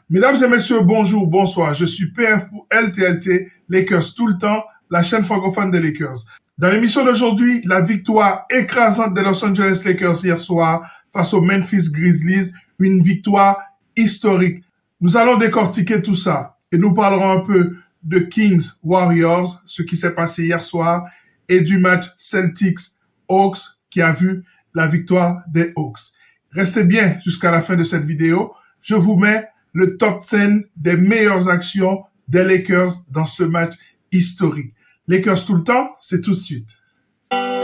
Mesdames et messieurs, bonjour, bonsoir. Je suis PF pour LTLT, Lakers tout le temps, la chaîne francophone des Lakers. Dans l'émission d'aujourd'hui, la victoire écrasante des Los Angeles Lakers hier soir face aux Memphis Grizzlies, une victoire historique. Nous allons décortiquer tout ça et nous parlerons un peu de Kings Warriors, ce qui s'est passé hier soir, et du match Celtics-Hawks qui a vu la victoire des Hawks. Restez bien jusqu'à la fin de cette vidéo. Je vous mets le top 10 des meilleures actions des Lakers dans ce match historique. Lakers tout le temps, c'est tout de suite.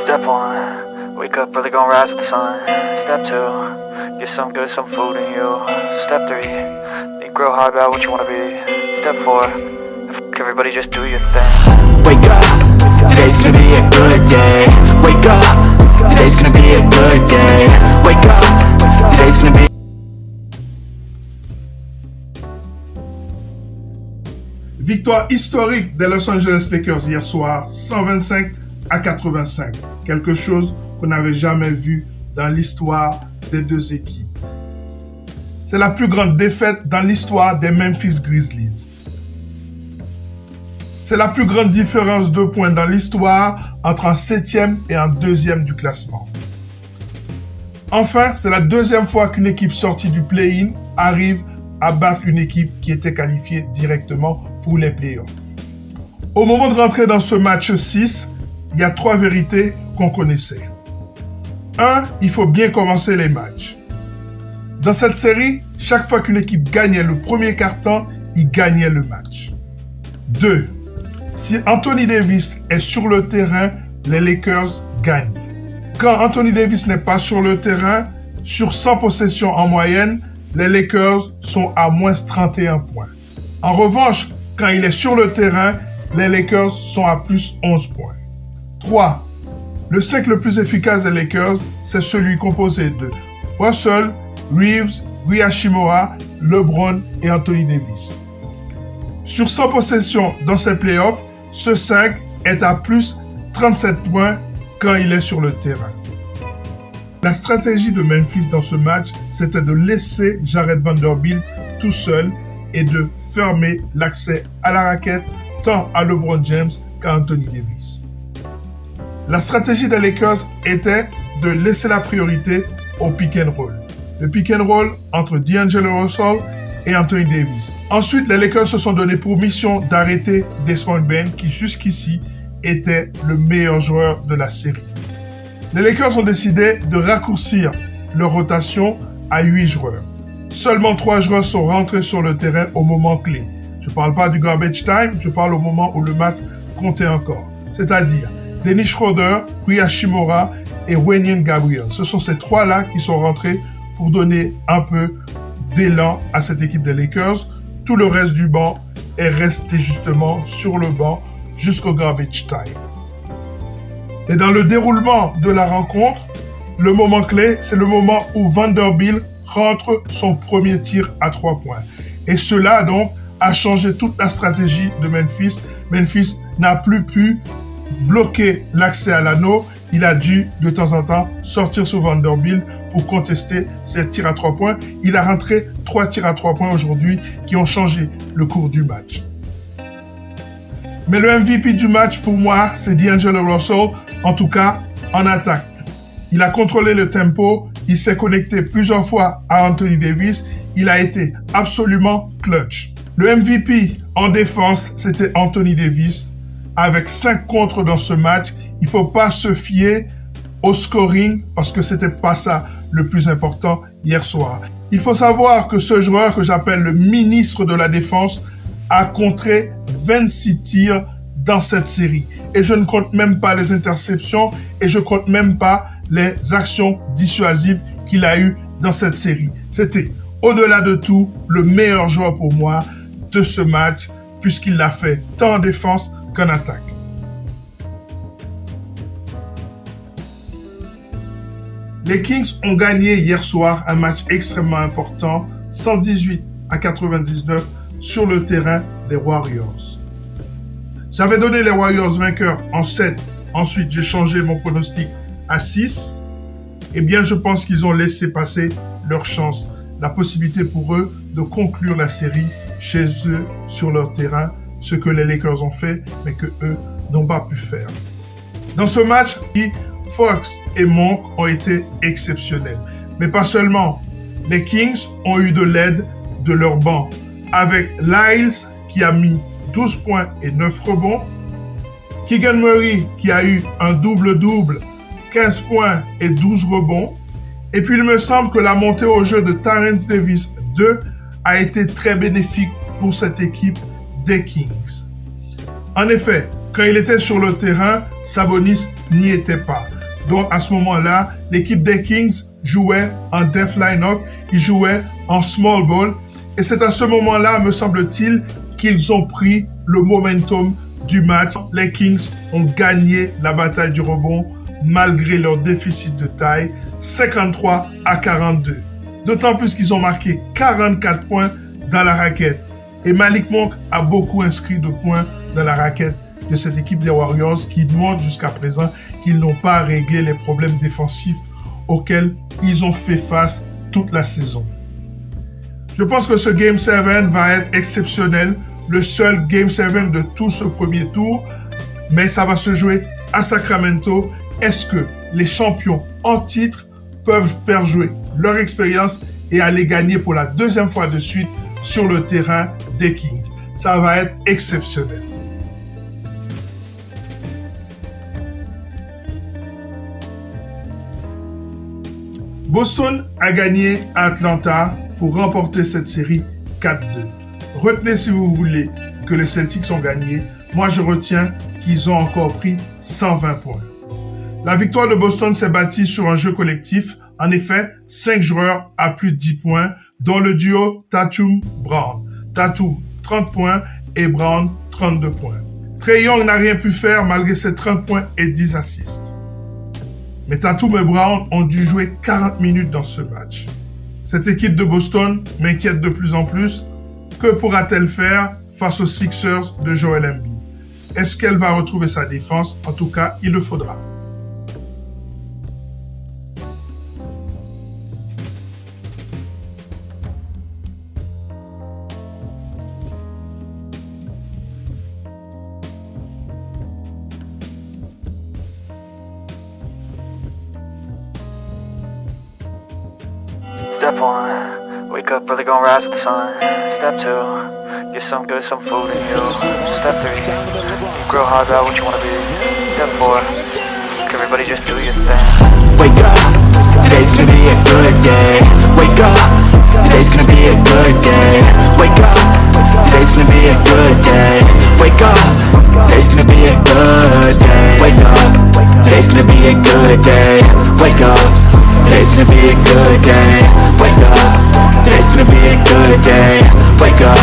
Step 1, wake up early, gonna rise with the sun. Step 2, get some good, some food in you. Step 3, think real hard about what you wanna be. Step 4, fuck everybody, just do your thing. Wake up, today's gonna be a good day. Wake up, today's gonna be a good day. Wake up, today's gonna be. Victoire historique des Los Angeles Lakers hier soir, 125-85. Quelque chose qu'on n'avait jamais vu dans l'histoire des deux équipes. C'est la plus grande défaite dans l'histoire des Memphis Grizzlies. C'est la plus grande différence de points dans l'histoire entre un 7e et un 2e du classement. Enfin, c'est la deuxième fois qu'une équipe sortie du play-in arrive à battre une équipe qui était qualifiée directement pour les playoffs. Au moment de rentrer dans ce match 6, il y a 3 vérités qu'on connaissait. 1. Il faut bien commencer les matchs. Dans cette série, chaque fois qu'une équipe gagnait le premier quart-temps, il gagnait le match. 2. Si Anthony Davis est sur le terrain, les Lakers gagnent. Quand Anthony Davis n'est pas sur le terrain, sur 100 possessions en moyenne, les Lakers sont à moins 31 points. En revanche, quand il est sur le terrain, les Lakers sont à plus 11 points. 3. Le 5 le plus efficace des Lakers, c'est celui composé de Russell, Reeves, Rui Hachimura, LeBron et Anthony Davis. Sur 100 possessions dans ces playoffs, ce 5 est à plus 37 points quand il est sur le terrain. La stratégie de Memphis dans ce match, c'était de laisser Jared Vanderbilt tout seul et de fermer l'accès à la raquette tant à LeBron James qu'à Anthony Davis. La stratégie des Lakers était de laisser la priorité au pick and roll. Le pick and roll entre D'Angelo Russell et Anthony Davis. Ensuite, les Lakers se sont donné pour mission d'arrêter Desmond Bane qui jusqu'ici était le meilleur joueur de la série. Les Lakers ont décidé de raccourcir leur rotation à 8 joueurs. Seulement 3 joueurs sont rentrés sur le terrain au moment clé. Je ne parle pas du garbage time, je parle au moment où le match comptait encore. C'est-à-dire Dennis Schroeder, Rui Hachimura et Wenyen Gabriel. Ce sont ces 3-là qui sont rentrés pour donner un peu d'élan à cette équipe des Lakers. Tout le reste du banc est resté justement sur le banc jusqu'au garbage time. Et dans le déroulement de la rencontre, le moment clé, c'est le moment où Vanderbilt rentre son premier tir à 3 points. Et cela, donc, a changé toute la stratégie de Memphis. Memphis n'a plus pu bloquer l'accès à l'anneau. Il a dû, de temps en temps, sortir sur Vanderbilt pour contester ses tirs à 3 points. Il a rentré 3 tirs à 3 points aujourd'hui qui ont changé le cours du match. Mais le MVP du match, pour moi, c'est D'Angelo Russell, en tout cas, en attaque. Il a contrôlé le tempo, il s'est connecté plusieurs fois à Anthony Davis, il a été absolument clutch. Le MVP en défense, c'était Anthony Davis, avec 5 contres dans ce match. Il ne faut pas se fier au scoring, parce que c'était pas ça le plus important hier soir. Il faut savoir que ce joueur que j'appelle le ministre de la défense a contré 26 tirs dans cette série. Et je ne compte même pas les interceptions et je compte même pas les actions dissuasives qu'il a eues dans cette série. C'était, au-delà de tout, le meilleur joueur pour moi de ce match puisqu'il l'a fait tant en défense qu'en attaque. Les Kings ont gagné hier soir un match extrêmement important, 118-99 sur le terrain des Warriors. J'avais donné les Warriors vainqueurs en 7. Ensuite, j'ai changé mon pronostic à 6. Eh bien, je pense qu'ils ont laissé passer leur chance, la possibilité pour eux de conclure la série chez eux sur leur terrain, ce que les Lakers ont fait, mais que eux n'ont pas pu faire. Dans ce match, Fox et Monk ont été exceptionnels. Mais pas seulement. Les Kings ont eu de l'aide de leur banc, avec Lyles qui a mis 12 points et 9 rebonds, Keegan Murray qui a eu un double-double, 15 points et 12 rebonds, et puis il me semble que la montée au jeu de Terrence Davis 2 a été très bénéfique pour cette équipe des Kings. En effet, quand il était sur le terrain, Sabonis n'y était pas. Donc à ce moment-là, l'équipe des Kings jouait en def line-up, ils jouaient en small ball, et c'est à ce moment-là, me semble-t-il, qu'ils ont pris le momentum du match. Les Kings ont gagné la bataille du rebond malgré leur déficit de taille, 53-42. D'autant plus qu'ils ont marqué 44 points dans la raquette. Et Malik Monk a beaucoup inscrit de points dans la raquette de cette équipe des Warriors qui montre jusqu'à présent qu'ils n'ont pas réglé les problèmes défensifs auxquels ils ont fait face toute la saison. Je pense que ce Game 7 va être exceptionnel, le seul Game 7 de tout ce premier tour, mais ça va se jouer à Sacramento. Est-ce que les champions en titre peuvent faire jouer leur expérience et aller gagner pour la deuxième fois de suite sur le terrain des Kings? Ça va être exceptionnel. Boston a gagné à Atlanta pour remporter cette série 4-2. Retenez si vous voulez que les Celtics ont gagné. Moi, je retiens qu'ils ont encore pris 120 points. La victoire de Boston s'est bâtie sur un jeu collectif. En effet, 5 joueurs à plus de 10 points, dont le duo Tatum-Brown. Tatum, 30 points et Brown, 32 points. Trae Young n'a rien pu faire malgré ses 30 points et 10 assists. Mais Tatum et Brown ont dû jouer 40 minutes dans ce match. Cette équipe de Boston m'inquiète de plus en plus. Que pourra-t-elle faire face aux Sixers de Joel Embiid? Est-ce qu'elle va retrouver sa défense? En tout cas, il le faudra. Step 1, wake up early, gonna rise with the sun. Step 2, get some good, some food in you. Step 3, grow hard about what you wanna be. Step 4, everybody just do your thing. Wake up, today's gonna be a good day. Wake up, today's gonna be a good day. Wake up, today's gonna be a good day. Wake up, today's gonna be a good day. Wake up, today's gonna be a good day. Wake up, today's gonna be a good day. Wake up, today's gonna be a good day. Wake up,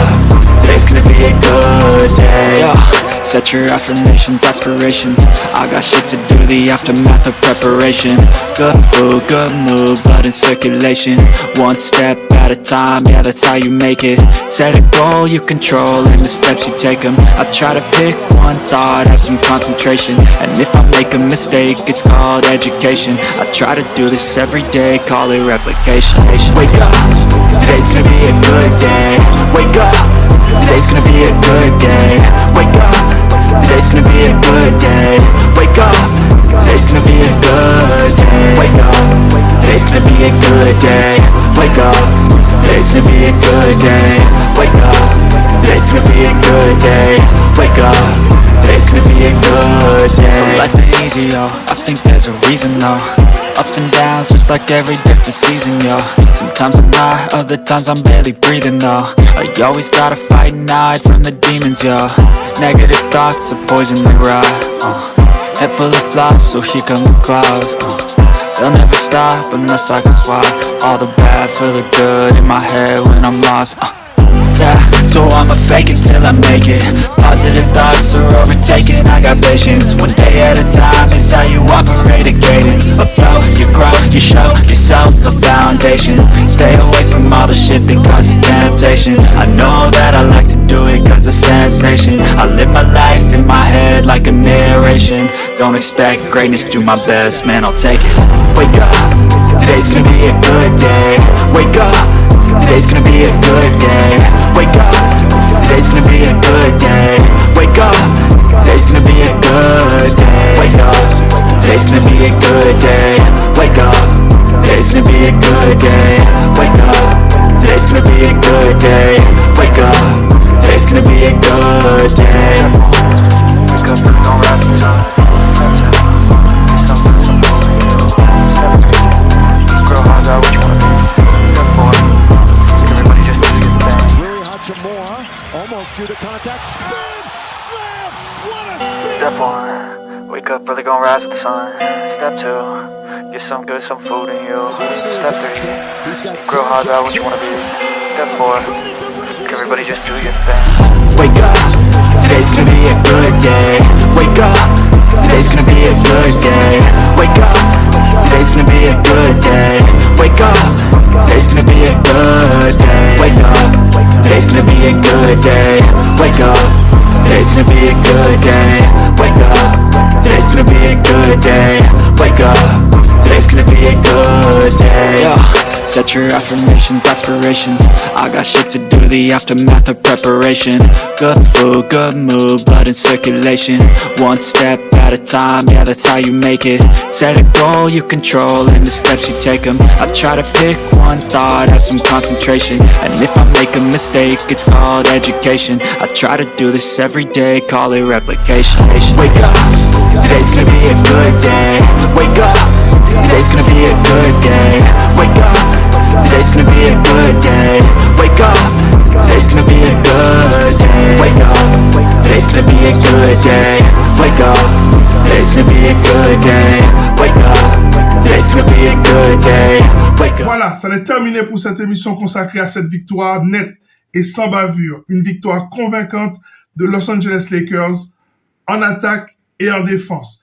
today's gonna be a good day. Yeah. Set your affirmations, aspirations. I got shit to do, the aftermath of preparation. Good food, good mood, blood in circulation. One step at a time, yeah, that's how you make it. Set a goal you control and the steps you take them. I try to pick one thought, have some concentration. And if I make a mistake, it's called education. I try to do this every day, call it replication. Wake up, today's gonna be a good day. Wake up, today's gonna be a good day. Wake up, today's gonna be a good day. Wake up, today's gonna be a good day. Wake up, today's gonna be a good day. Wake up, today's gonna be a good day. Wake up, today's gonna be a good day. Wake up, today's gonna be a good day. So life ain't easy, yo, I think there's a reason, though. Ups and downs, just like every different season, yo. Sometimes I'm high, other times I'm barely breathing, though. I always gotta fight and hide from the demons, yo. Negative thoughts are poison like rot. Head full of flies, so here come the clouds. They'll never stop unless I can swap all the bad for the good in my head when I'm lost. Yeah, so I'ma fake it till I make it. Positive thoughts are overtaken, I got patience. One day at a time is how you operate a cadence. A flow, you grow, you show yourself a foundation. Stay away from all the shit that causes temptation. I know that I like to do it cause it's sensation. I live my life in my head like a narration. Don't expect greatness, do my best, man, I'll take it. Wake up, today's gonna be a good day. Wake up, today's gonna be a good day. Wake up, today's gonna be a good day. Wake up, today's gonna be a good day. Wake up, today's gonna be a good day. Wake up, today's gonna be a good day. Wake up, today's gonna be a good day. Wake up, today's gonna be a good day. Wake up, early, gonna rise with the sun. Step 2, get some food in you. Step 3, grow hard about what you wanna be. Step 4, everybody just do your thing. Rui Hachimura almost drew the contact. Spin! Slam! What a spin! Step 1, wake up early, gonna rise with the sun. Step 2, get some good, some food in you. Step 3, grow hard about what you wanna be. Step 4, everybody just do your thing. Wake up, today's gonna be a good day. Wake up, today's gonna be a good day. Wake up, today's gonna be a good day. Wake up, today's gonna be a good day. Wake up, today's gonna be a good day. Wake up, today's gonna be a good day. Wake up, today's gonna be a good day. Wake up, today's gonna be a good day. Set your affirmations, aspirations. I got shit to do, the aftermath of preparation. Good food, good mood, blood in circulation. One step at a time, yeah, that's how you make it. Set a goal you control and the steps you take them. I try to pick one thought, have some concentration. And if I make a mistake, it's called education. I try to do this every day, call it replication. Wake up, today's gonna be a good day. Wake up, today's gonna be a good day. Wake up, today's gonna be a good day. Wake up, today's gonna be a good day. Wake up, today's gonna be a good day. Wake up, today's gonna be a good day. Wake up, today's gonna be a good day. Wake up. Voilà, ça est terminé pour cette émission consacrée à cette victoire nette et sans bavure. Une victoire convaincante de Los Angeles Lakers en attaque et en défense.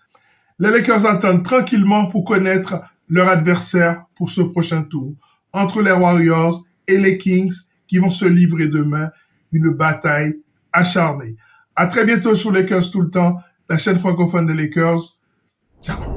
Les Lakers attendent tranquillement pour connaître leur adversaire pour ce prochain tour, entre les Warriors et les Kings qui vont se livrer demain une bataille acharnée. À très bientôt sur Lakers tout le temps, la chaîne francophone des Lakers. Ciao.